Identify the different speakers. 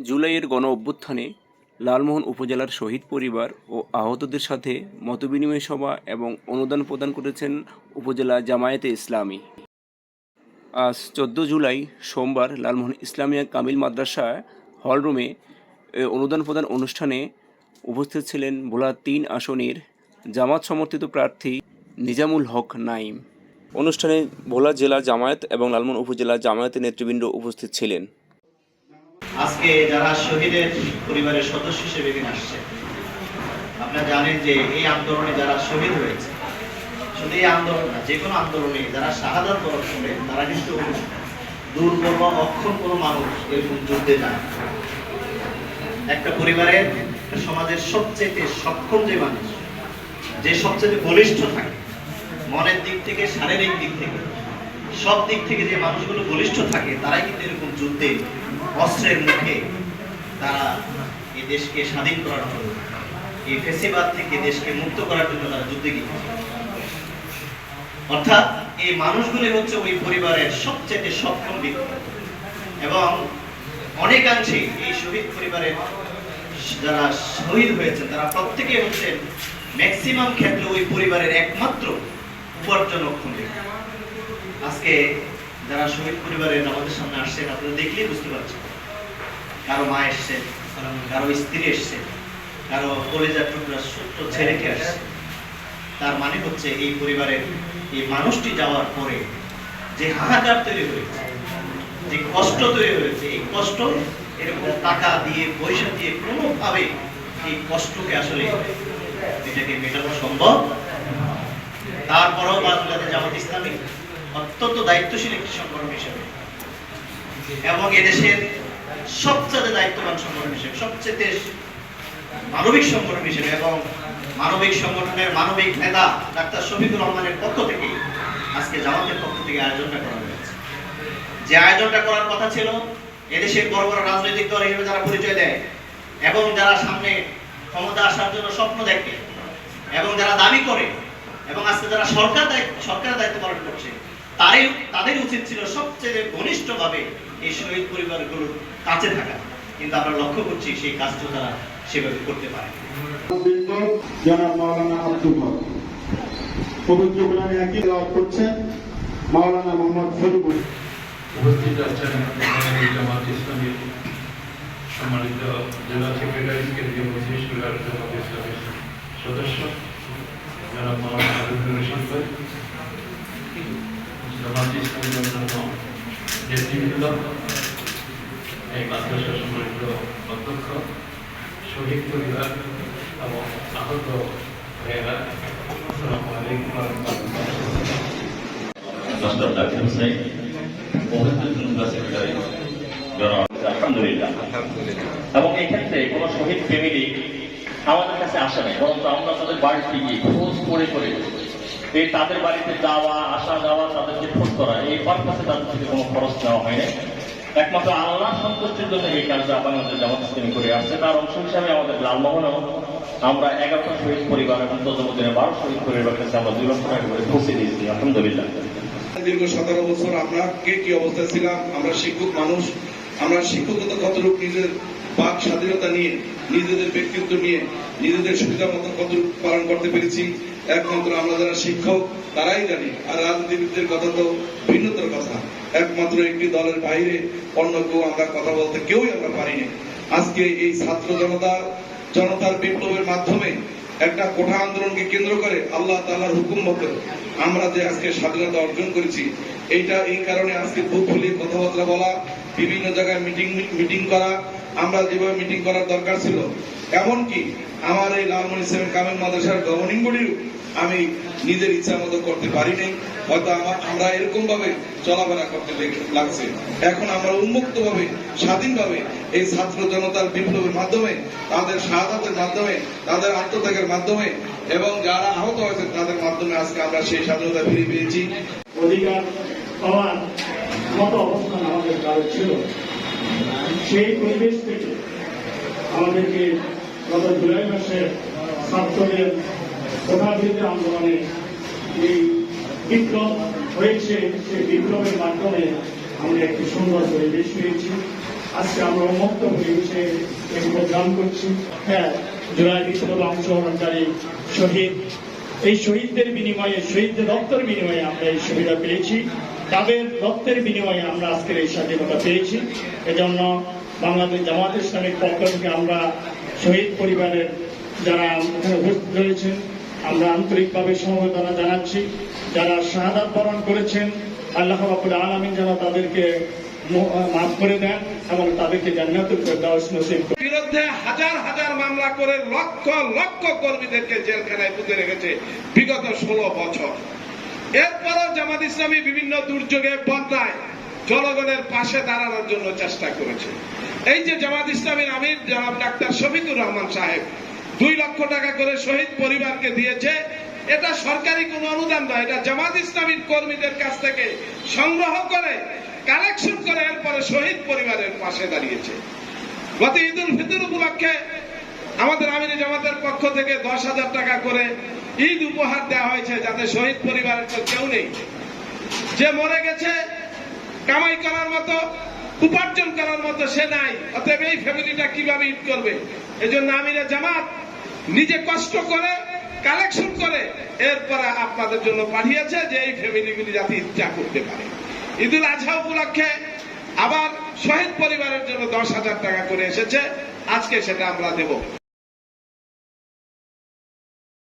Speaker 1: জুলাইয়ের গণ-অভ্যুত্থানে লালমোহন উপজেলার শহীদ পরিবার ও আহতদের সাথে মতবিনিময় সভা এবং অনুদান প্রদান করেছেন উপজেলা জামায়াতে ইসলামী। আজ ১৪ জুলাই সোমবার লালমোহন ইসলামিয়া কামিল মাদ্রাসা হলরুমে অনুদান প্রদান অনুষ্ঠানে উপস্থিত ছিলেন ভোলা ৩ আসনের জামাত সমর্থিত প্রার্থী নিজামুল হক নাঈম। অনুষ্ঠানে ভোলা জেলা জামায়াত এবং লালমোহন উপজেলা জামায়াতের নেতৃবৃন্দ উপস্থিত ছিলেন।
Speaker 2: আজকে যারা শহীদের পরিবারের সদস্য হিসেবে এখানে আসছে, আপনারা জানেন যে এই আন্দোলনে যারা শহীদ হয়েছে, শুধু এই আন্দোলন না, যে কোনো আন্দোলনে যারা শাহাদাত বরণ করে তারা কিন্তু দুর্বল বা অক্ষম কোনো মানুষ এরকম যুদ্ধে যায়। একটা পরিবারের, সমাজের সবচেয়ে সক্ষম যে মানুষ, যে সবচেয়ে বলিষ্ঠ থাকে, মনের দিক থেকে, শারীরিক দিক থেকে, সব দিক থেকে যে মানুষগুলো বলিষ্ঠ থাকে, তারাই কিন্তু এরকম যুদ্ধে অস্ত্রের মুখে তারা এই দেশকে স্বাধীন করার জন্য, এই ফেসিবাদ থেকে দেশকে মুক্ত করার জন্য তারা যুদ্ধে গিয়েছে। অর্থাৎ এই মানুষগুলি হচ্ছে ওই পরিবারের সবচেয়ে সক্ষম ব্যক্তি, এবং অনেকাংশে এই শহীদ পরিবারের যারা শহীদ হয়েছেন তারা প্রত্যেকে হচ্ছেন ম্যাক্সিমাম ক্ষেত্রে ওই পরিবারের একমাত্র উপার্জনক্ষম ব্যক্তি। আজকে যারা শহীদ পরিবারের আমাদের সামনে আসছেন, আপনারা দেখলেই বুঝতে পারছেন, কারো মা এসছেন, কারো স্ত্রী এসছেন, কারো কলেজার টুকরা ছোট্ট ছেলেকে আসছে। তার মানে হচ্ছে এই পরিবারের এই মানুষটি যাওয়ার পরে যে হাহাকার তৈরি হয়েছে, যে কষ্ট তৈরি হয়েছে, এই কষ্ট এরকম টাকা দিয়ে, পয়সা দিয়ে কোনোভাবে এই কষ্টকে আসলে এটাকে মেটানো সম্ভব। তারপরেও বাংলাদেশ জামাত ইসলামী অত্যন্ত দায়িত্বশীল একটি সংগঠন হিসেবে এবং এদেশের সবচেয়ে দায়িত্ববান সংগঠন হিসেবে, সবচেয়ে মানবিক সংগঠন হিসেবে এবং মানবিক সংগঠনের মানবিক নেতা ডাক্তার শফিকুর রহমানের পক্ষ থেকে আজকে জামাতের পক্ষ থেকে আয়োজনটা করা হয়েছে। যে আয়োজনটা করার কথা ছিল, এদেশের বড় বড় রাজনৈতিক দল হিসেবে যারা পরিচয় দেয় এবং যারা সামনে ক্ষমতা আসার জন্য স্বপ্ন দেখে এবং যারা দাবি করে এবং আজকে যারা সরকারের দায়িত্ব পালন করছে, তাদের উচিত ছিল সবচেয়ে ঘনিষ্ঠভাবে এই শহীদ পরিবারগুলোর কাছে থাকা, কিন্তু আমরা লক্ষ্য করছি সেই কাজটা তারা সেভাবে করতে পারে।
Speaker 3: জনাব মাওলানা আব্দুল হক পবিত্র কোরআনে একই তেলাওয়াত করছেন মাওলানা মোহাম্মদ ফরিদুল।
Speaker 4: উপস্থিত আছেন জামাত ইসলামীর সম্মানিত জেলা সেক্রেটারি, কেন্দ্রীয় মজলিসুল জামাত ইসলামীর সদস্য জনাব মাওলানা হারুনুর রশিদ ভাই, জামাত ইসলামীর অন্যান্য নেতৃবৃন্দ, এই মাদ্রাসা সম্মানিত অধ্যক্ষ, শহীদ পরিবার এবং আহত ভাইয়েরা, আসসালামু আলাইকুম ওয়া রাহমাতুল্লাহ।
Speaker 5: আলহামদুলিল্লাহ। এবং এই ক্ষেত্রে কোন শহীদ ফ্যামিলি আমাদের কাছে আসে নাই, বরং আমরা তাদের বাড়িতে গিয়ে খোঁজ করে এই তাদের বাড়িতে যাওয়া, আসা যাওয়া, তাদেরকে খোঁজ করা, এই পারপাসে তাদের থেকে কোনো খরচ নেওয়া হয় না। একমাত্র আল্লাহ সন্তুষ্টির জন্য এই কাজটা বাংলাদেশ জামাত ইসলামী করে আসছে। তার অংশ হিসাবে আমাদের লালমোহনেও আমরা 11টা শহীদ পরিবার এবং ততদিনে 12 শহীদ পরিবারের কাছে আমরা 2 লক্ষ টাকা করে পৌঁছে দিয়েছি, আলহামদুলিল্লাহ।
Speaker 3: দীর্ঘ 17 বছর আমরা কি অবস্থায় ছিলাম, আমরা শিক্ষক মানুষ, আমরা শিক্ষকতা কতটুকু নিজের বাক স্বাধীনতা নিয়ে, নিজেদের ব্যক্তিত্ব নিয়ে, নিজেদের সুবিধা মতো কতটুকু পালন করতে পেরেছি একমাত্র আমরা যারা শিক্ষক তারাই জানি। আর রাজনীতিবিদদের কথা তো ভিন্নতর কথা, একমাত্র একটি দলের বাইরে অন্য কেউ আমরা কথা বলতে কেউই আমরা পারিনি। আজকে এই ছাত্র জনতার বিপ্লবের মাধ্যমে একটা কোঠা আন্দোলনকে কেন্দ্র করে আল্লাহ তাআলার হুকুম মতো আমরা যে আজকে স্বাধীনতা অর্জন করেছি, এইটা এই কারণে আজকে বুক ফুলিয়ে কথাবার্তা বলা, বিভিন্ন জায়গায় মিটিং করা, আমরা যেভাবে মিটিং করার দরকার ছিল, এমনকি আমার এই লালমোহন ইসলামিয়া কামিল মাদ্রাসার গভর্নিং বডিও আমি নিজের ইচ্ছা মতো করতে পারিনি। হয়তো আমরা এরকম ভাবে চলাফেরা করতে লাগছে। এখন আমরা উন্মুক্ত ভাবে, স্বাধীনভাবে এই ছাত্র জনতার বিপ্লবের মাধ্যমে, তাদের শাহাদাতের মাধ্যমে, তাদের আত্মত্যাগের মাধ্যমে এবং যারা আহত হয়েছে তাদের মাধ্যমে আজকে আমরা সেই স্বাধীনতা ফিরে পেয়েছি।
Speaker 6: অধিকার পাওয়ার মতো অবস্থান আমাদের কারো ছিল। সেই পরিবেশ থেকে আমাদেরকে গত জুলাই মাসে ছাত্রদের কোঠাভিত্তিক আন্দোলনে এই বিপ্লব হয়েছে, সেই বিপ্লবের মাধ্যমে আমরা একটি সুন্দর পরিবেশ পেয়েছি। আজকে আমরা উন্মুক্ত পরিবেশে এই প্রোগ্রাম করছি। হ্যাঁ, জুলাই বিপ্লবে অংশগ্রহণকারী শহীদ, এই শহীদদের বিনিময়ে, শহীদদের রক্তের বিনিময়ে আমরা এই সুবিধা পেয়েছি, তাদের রক্তের বিনিময়ে আমরা আজকের এই স্বাধীনতা পেয়েছি। এজন্য বাংলাদেশ জামাত ইসলামের পক্ষ থেকে আমরা শহীদ পরিবারের যারা এখানে উপস্থিত রয়েছেন আমরা আন্তরিকভাবে সমবেদনা জানাচ্ছি। যারা শাহাদাত বরণ করেছেন, আল্লাহ রাব্বুল আলামিন যেন তাদেরকে মাফ করে দেন এবং তাদেরকে জান্নাতুল ফেরদাউস নসিব করেন।
Speaker 3: বিরুদ্ধে হাজার হাজার মামলা করে লক্ষ লক্ষ কর্মীদেরকে জেলখানায় পুঁতে রেখেছে বিগত 16 বছর। এরপরও জামাত ইসলামী বিভিন্ন দুর্যোগে বন্যায় জনগণের পাশে দাঁড়ানোর জন্য চেষ্টা করেছে। এই যে জামাত ইসলামীর আমির জনাব ডাক্তার শফিকুর রহমান সাহেব 2 লক্ষ টাকা করে শহীদ পরিবারকে দিয়েছে, এটা সরকারি কোনো অনুদান নয়, এটা জামাত ইসলামীর কর্মীদের কাছ থেকে সংগ্রহ করে কালেকশন করে এরপরে শহীদ পরিবারের পাশে দাঁড়িয়েছে। গত ঈদুল ফিতর উপলক্ষে আমাদের আমির জামাতের পক্ষ থেকে 10,000 টাকা করে ঈদ উপহার দেওয়া হয়েছে, যাতে শহীদ পরিবারের তো কেউ নেই, যে মরে গেছে, কামাই করার মতো, উপার্জন করার মতো সে নাই, অতএব এই ফ্যামিলিটা কিভাবে ঈদ করবে? এই জন্য আমির জামাত নিজে কষ্ট করে কালেকশন করে এরপরে আপনাদের জন্য পাঠিয়েছে যে এই ফ্যামিলিগুলি যাতে ঈদটা করতে পারে। ঈদুল আজহা উপলক্ষে আবার শহীদ পরিবারের জন্য 10,000 টাকা করে এসেছে, আজকে সেটা আমরা দেব।